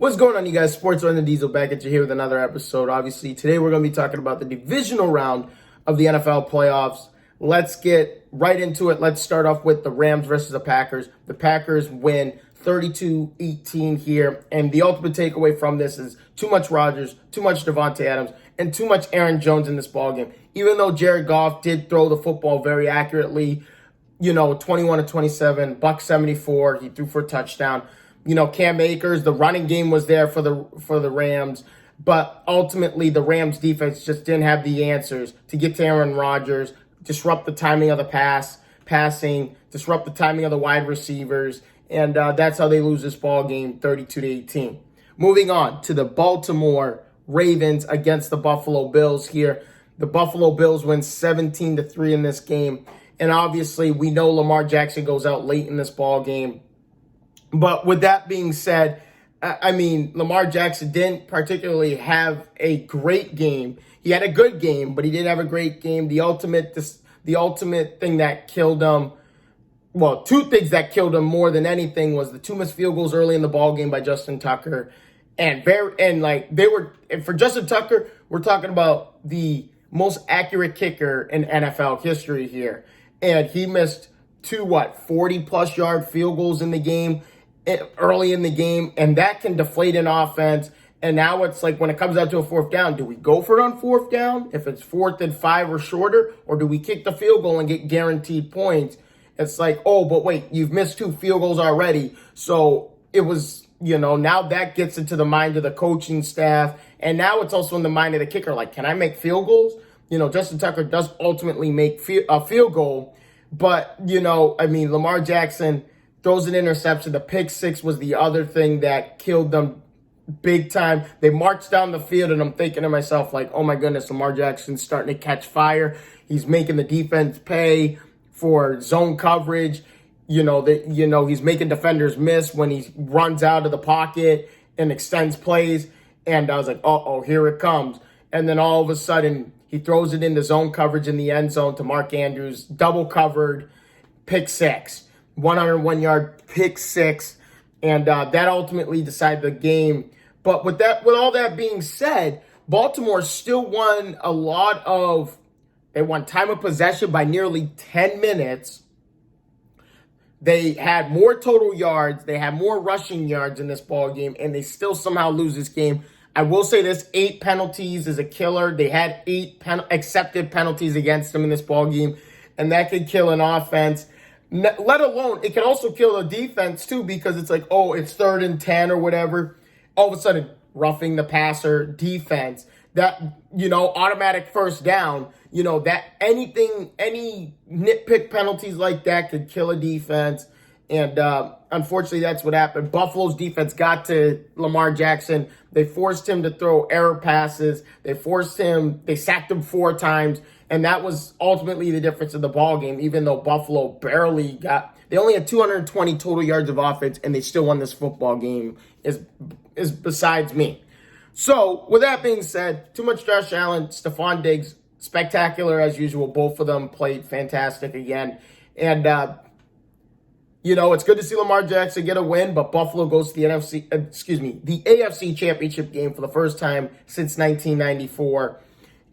What's going on, you guys? Sports on the Diesel back at you here with another episode. Obviously, today we're going to be talking about the divisional round of the NFL playoffs. Let's get right into it. Let's start off with the Rams versus the Packers. The Packers win 32-18 here, and the ultimate takeaway from this is too much Rodgers, too much Davante Adams, and too much Aaron Jones in this ballgame. Even though Jared Goff did throw the football very accurately, 21-27, buck 74, he threw for a touchdown. Cam Akers, the running game was there for the Rams, but ultimately the Rams defense just didn't have the answers to get to Aaron Rodgers, disrupt the timing of the passing, disrupt the timing of the wide receivers, and that's how they lose this ball game 32-18. Moving on to the Baltimore Ravens against the Buffalo Bills here. The Buffalo Bills win 17-3 in this game, and obviously we know Lamar Jackson goes out late in this ball game. But with that being said, Lamar Jackson didn't particularly have a great game. He had a good game, but he didn't have a great game. The ultimate thing that killed him, well, two things that killed him more than anything was the two missed field goals early in the ball game by Justin Tucker. For Justin Tucker, we're talking about the most accurate kicker in NFL history here. And he missed two 40-plus yard field goals in the game, early in the game, and that can deflate an offense. And now it's like when it comes out to a fourth down, do we go for it on fourth down if it's 4th and 5 or shorter, or do we kick the field goal and get guaranteed points? It's like, oh, but wait, you've missed 2 field goals already. So it was, now that gets into the mind of the coaching staff, and now it's also in the mind of the kicker. Like, can I make field goals? Justin Tucker does ultimately make a field goal, but, Lamar Jackson throws an interception. The pick six was the other thing that killed them big time. They marched down the field, and I'm thinking to myself, like, oh my goodness, Lamar Jackson's starting to catch fire. He's making the defense pay for zone coverage. He's making defenders miss when he runs out of the pocket and extends plays. And I was like, uh-oh, here it comes. And then all of a sudden, he throws it into zone coverage in the end zone to Mark Andrews, double covered, pick six. 101-yard pick six, and that ultimately decided the game. But with all that being said, Baltimore still won they won time of possession by nearly 10 minutes. They had more total yards, they had more rushing yards in this ball game, and they still somehow lose this game. I will say this, 8 penalties is a killer. They had 8 accepted penalties against them in this ball game, and that could kill an offense. Let alone, it can also kill a defense too, because it's like, oh, it's 3rd and 10 or whatever. All of a sudden, roughing the passer defense, that, automatic first down, that any nitpick penalties like that could kill a defense. And unfortunately, that's what happened. Buffalo's defense got to Lamar Jackson. They forced him to throw error passes. They sacked him 4 times. And that was ultimately the difference in the ball game, even though Buffalo they only had 220 total yards of offense, and they still won this football game, is besides me. So, with that being said, too much Josh Allen, Stephon Diggs, spectacular as usual. Both of them played fantastic again. And, it's good to see Lamar Jackson get a win, but Buffalo goes to the AFC Championship game for the first time since 1994.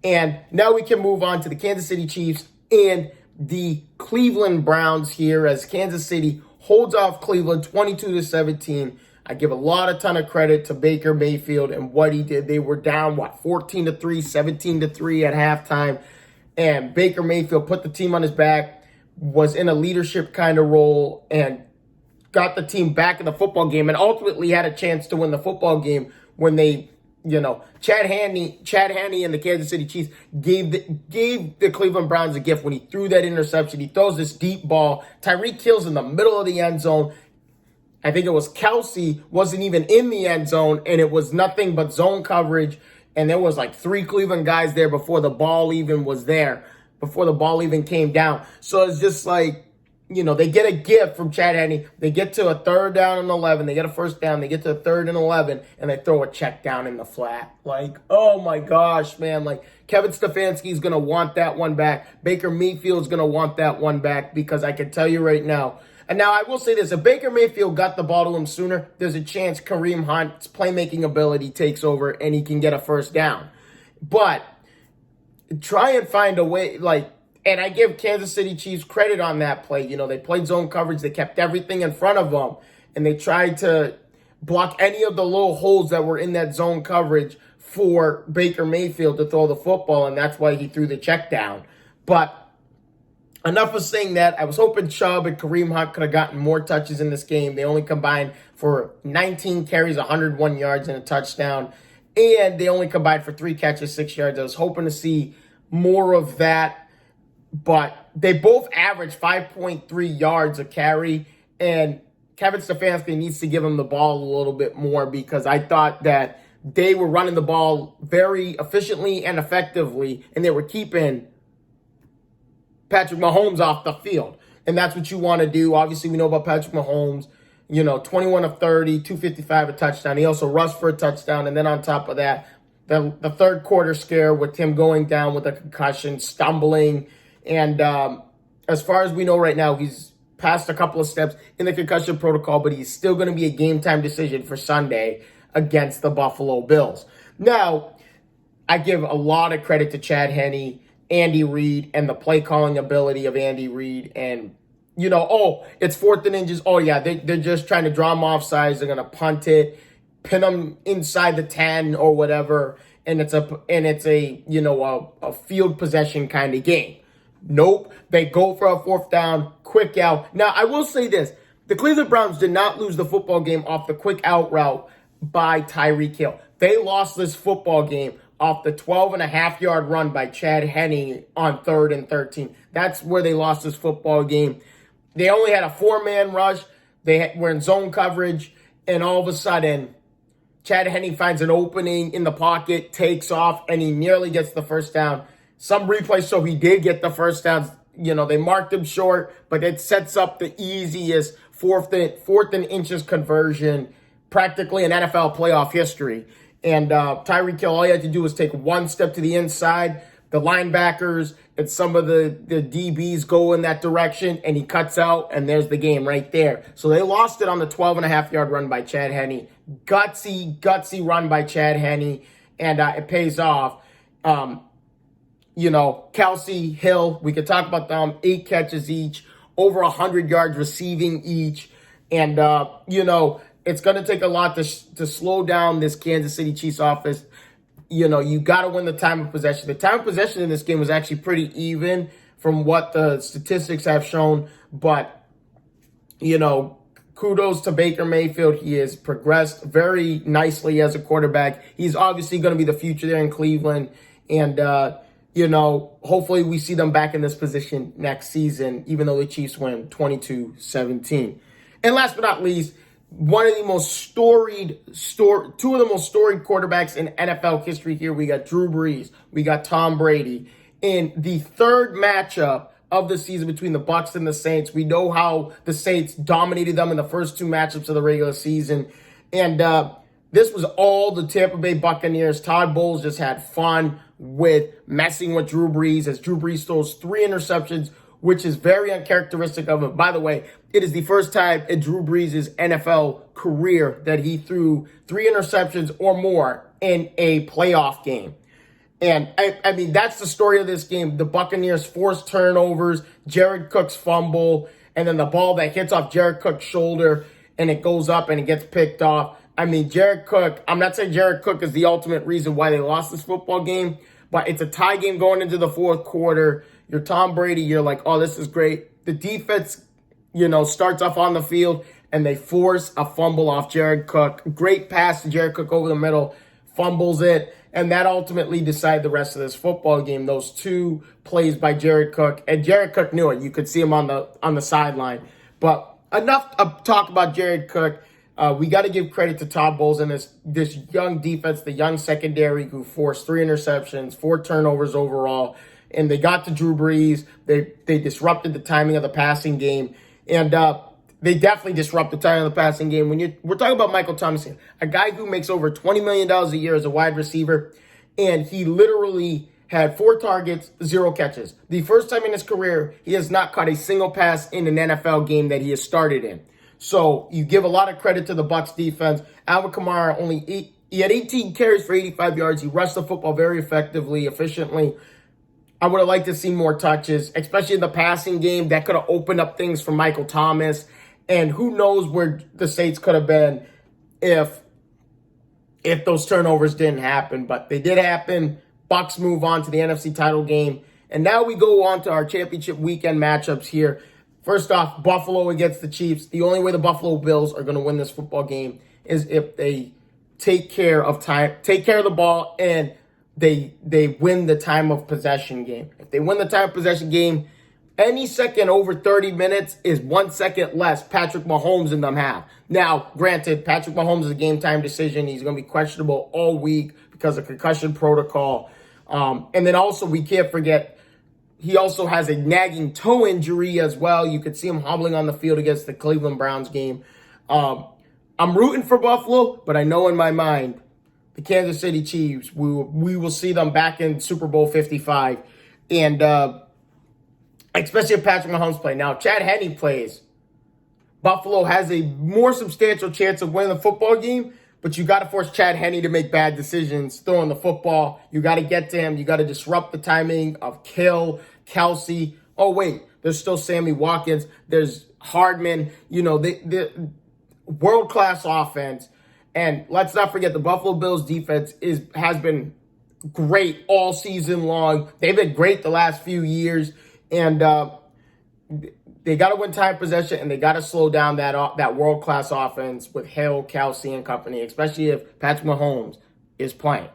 And now we can move on to the Kansas City Chiefs and the Cleveland Browns here, as Kansas City holds off Cleveland 22-17. I give a ton of credit to Baker Mayfield and what he did. They were down, 14-3, 17-3 at halftime. And Baker Mayfield put the team on his back, was in a leadership kind of role, and got the team back in the football game, and ultimately had a chance to win the football game when they, Chad Henne and the Kansas City Chiefs gave the Cleveland Browns a gift when he threw that interception. He throws this deep ball. Tyreek Hill's in the middle of the end zone. I think it was Kelsey wasn't even in the end zone, and it was nothing but zone coverage. And there was 3 Cleveland guys there before the ball even was there, before the ball even came down. So it's just they get a gift from Chad Henne. They get to a 3rd down and 11. They get a first down. They get to a 3rd and 11, and they throw a check down in the flat. Oh my gosh, man. Kevin Stefanski's going to want that one back. Baker Mayfield's going to want that one back, because I can tell you right now, And now I will say this, if Baker Mayfield got the ball to him sooner, there's a chance Kareem Hunt's playmaking ability takes over and he can get a first down. But try and find a way, and I give Kansas City Chiefs credit on that play. They played zone coverage. They kept everything in front of them, and they tried to block any of the little holes that were in that zone coverage for Baker Mayfield to throw the football, and that's why he threw the check down. But enough of saying that. I was hoping Chubb and Kareem Hunt could have gotten more touches in this game. They only combined for 19 carries, 101 yards, and a touchdown. And they only combined for 3 catches, 6 yards. I was hoping to see more of that. But they both averaged 5.3 yards a carry. And Kevin Stefanski needs to give him the ball a little bit more, because I thought that they were running the ball very efficiently and effectively, and they were keeping Patrick Mahomes off the field. And that's what you want to do. Obviously, we know about Patrick Mahomes, 21 of 30, 255, a touchdown. He also rushed for a touchdown. And then on top of that, the third quarter scare with him going down with a concussion, stumbling. And as far as we know right now, he's passed a couple of steps in the concussion protocol, but he's still going to be a game-time decision for Sunday against the Buffalo Bills. Now, I give a lot of credit to Chad Henne, Andy Reid, and the play-calling ability of Andy Reid. And, it's 4th and inches. Oh, yeah, they're just trying to draw him off sides. They're going to punt it, pin him inside the 10 or whatever, and it's a field possession kind of game. Nope, they go for a 4th down, quick out. Now, I will say this. The Cleveland Browns did not lose the football game off the quick out route by Tyreek Hill. They lost this football game off the 12.5-yard run by Chad Henne on 3rd and 13. That's where they lost this football game. They only had a 4-man rush. They were in zone coverage, and all of a sudden, Chad Henne finds an opening in the pocket, takes off, and he nearly gets the first down. Some replays show he did get the first down. They marked him short, but it sets up the easiest 4th and inches conversion, practically in NFL playoff history. And Tyreek Hill, all he had to do was take one step to the inside. The linebackers and some of the DBs go in that direction, and he cuts out, and there's the game right there. So they lost it on the 12.5-yard run by Chad Henne. Gutsy run by Chad Henne, and it pays off. Kelsey, Hill, we could talk about them, 8 catches each, over 100 yards receiving each. And, it's going to take a lot to slow down this Kansas City Chiefs offense. You got to win the time of possession. The time of possession in this game was actually pretty even from what the statistics have shown. But, kudos to Baker Mayfield. He has progressed very nicely as a quarterback. He's obviously going to be the future there in Cleveland. And, hopefully we see them back in this position next season, even though the Chiefs win 22-17. And last but not least, two of the most storied quarterbacks in NFL history here. We got Drew Brees. We got Tom Brady. In the third matchup of the season between the Bucs and the Saints, we know how the Saints dominated them in the first 2 matchups of the regular season. And this was all the Tampa Bay Buccaneers. Todd Bowles just had fun with messing with Drew Brees as Drew Brees throws 3 interceptions, which is very uncharacteristic of him. By the way, it is the first time in Drew Brees' NFL career that he threw 3 interceptions or more in a playoff game. And, I mean, that's the story of this game. The Buccaneers forced turnovers, Jared Cook's fumble, and then the ball that hits off Jared Cook's shoulder, and it goes up and it gets picked off. I mean, Jared Cook, I'm not saying Jared Cook is the ultimate reason why they lost this football game, but it's a tie game going into the 4th quarter. You're Tom Brady. You're like, oh, this is great. The defense, starts off on the field, and they force a fumble off Jared Cook. Great pass to Jared Cook over the middle, fumbles it, and that ultimately decided the rest of this football game. Those 2 plays by Jared Cook, and Jared Cook knew it. You could see him on the sideline. But enough talk about Jared Cook. We got to give credit to Todd Bowles and this young defense, the young secondary who forced 3 interceptions, 4 turnovers overall, and they got to Drew Brees. They disrupted the timing of the passing game, and they definitely disrupted the timing of the passing game. We're talking about Michael Thomas, a guy who makes over $20 million a year as a wide receiver, and he literally had 4 targets, 0 catches. The first time in his career, he has not caught a single pass in an NFL game that he has started in. So you give a lot of credit to the Bucs defense. Alvin Kamara he had 18 carries for 85 yards. He rushed the football very effectively, efficiently. I would have liked to see more touches, especially in the passing game. That could have opened up things for Michael Thomas. And who knows where the Saints could have been if those turnovers didn't happen. But they did happen. Bucs move on to the NFC title game. And now we go on to our championship weekend matchups here. First off, Buffalo against the Chiefs. The only way the Buffalo Bills are going to win this football game is if they take care of the ball, and they win the time of possession game. If they win the time of possession game, any second over 30 minutes is 1 second less Patrick Mahomes and them have. Now, granted, Patrick Mahomes is a game-time decision. He's going to be questionable all week because of concussion protocol. And then also, we can't forget, he also has a nagging toe injury as well. You could see him hobbling on the field against the Cleveland Browns game. I'm rooting for Buffalo, but I know in my mind, the Kansas City Chiefs, we will see them back in Super Bowl 55. And especially if Patrick Mahomes plays. Now, Chad Henne plays. Buffalo has a more substantial chance of winning the football game, but you got to force Chad Henne to make bad decisions throwing the football. You got to get to him. You got to disrupt the timing of Kill, Kelsey. Oh, wait, there's still Sammy Watkins. There's Hardman. You know, the world-class offense. And let's not forget, the Buffalo Bills defense has been great all season long. They've been great the last few years. And they got to win time possession, and they got to slow down that world-class offense with Hill, Kelsey, and company, especially if Patrick Mahomes is playing.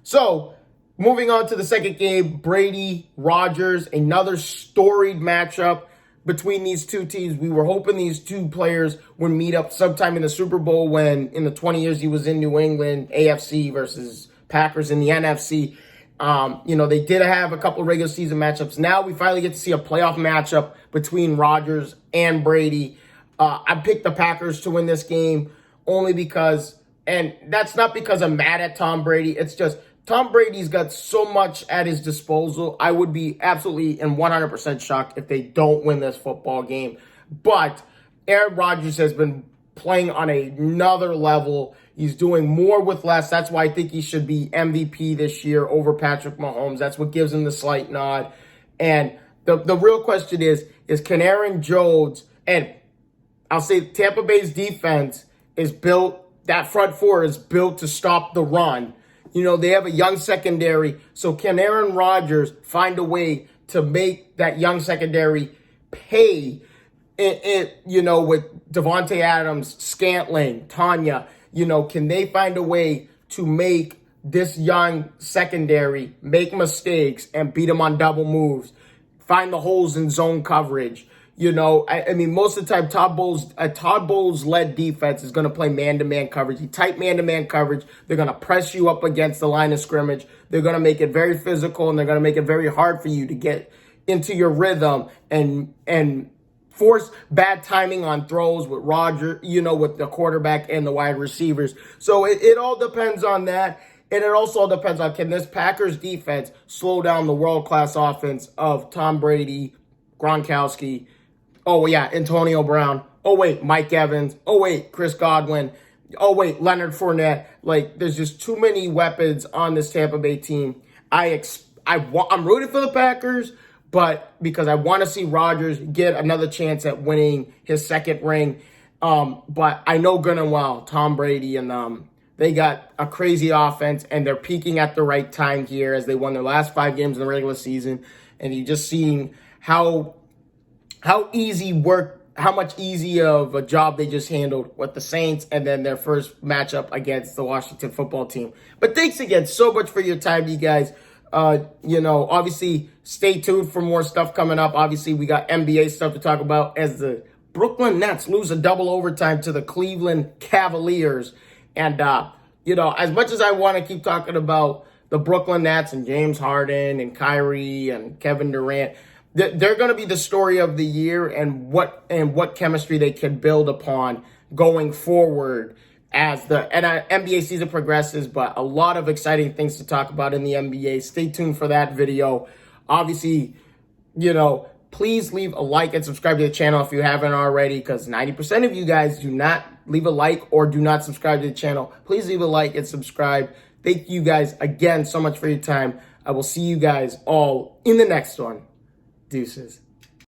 So, moving on to the second game, Brady, Rodgers, another storied matchup between these two teams. We were hoping these two players would meet up sometime in the Super Bowl when, in the 20 years he was in New England, AFC versus Packers in the NFC. They did have a couple of regular season matchups. Now we finally get to see a playoff matchup between Rodgers and Brady. I picked the Packers to win this game only because, and that's not because I'm mad at Tom Brady. It's just Tom Brady's got so much at his disposal. I would be absolutely and 100% shocked if they don't win this football game. But Aaron Rodgers has been playing on another level. He's doing more with less. That's why I think he should be MVP this year over Patrick Mahomes. That's what gives him the slight nod. And the real question is can Aaron Jones, and I'll say Tampa Bay's defense is built, that front four is built to stop the run. You know, they have a young secondary. So can Aaron Rodgers find a way to make that young secondary pay, with Devontae Adams, Scantling, Tanya? Can they find a way to make this young secondary make mistakes and beat them on double moves, find the holes in zone coverage? Most of the time, Todd Bowles-led defense is going to play man-to-man coverage. Tight man-to-man coverage. They're going to press you up against the line of scrimmage. They're going to make it very physical, and they're going to make it very hard for you to get into your rhythm and force bad timing on throws with Rodgers, with the quarterback and the wide receivers. So it all depends on that. And it also depends on, can this Packers defense slow down the world-class offense of Tom Brady, Gronkowski, Antonio Brown. Mike Evans. Chris Godwin. Leonard Fournette. There's just too many weapons on this Tampa Bay team. I'm rooting for the Packers, but because I want to see Rodgers get another chance at winning his second ring. But I know good and well, Tom Brady and they got a crazy offense, and they're peaking at the right time here as they won their last 5 games in the regular season. And you just seeing how much easy of a job they just handled with the Saints and then their first matchup against the Washington football team. But thanks again so much for your time, you guys. Obviously, stay tuned for more stuff coming up. Obviously, we got NBA stuff to talk about as the Brooklyn Nets lose a double overtime to the Cleveland Cavaliers. And, as much as I want to keep talking about the Brooklyn Nets and James Harden and Kyrie and Kevin Durant, they're going to be the story of the year and what chemistry they can build upon going forward. as the NBA season progresses, but a lot of exciting things to talk about in the NBA. Stay tuned for that video. Obviously, please leave a like and subscribe to the channel if you haven't already, because 90% of you guys do not leave a like or do not subscribe to the channel. Please leave a like and subscribe. Thank you guys again so much for your time. I will see you guys all in the next one. Deuces.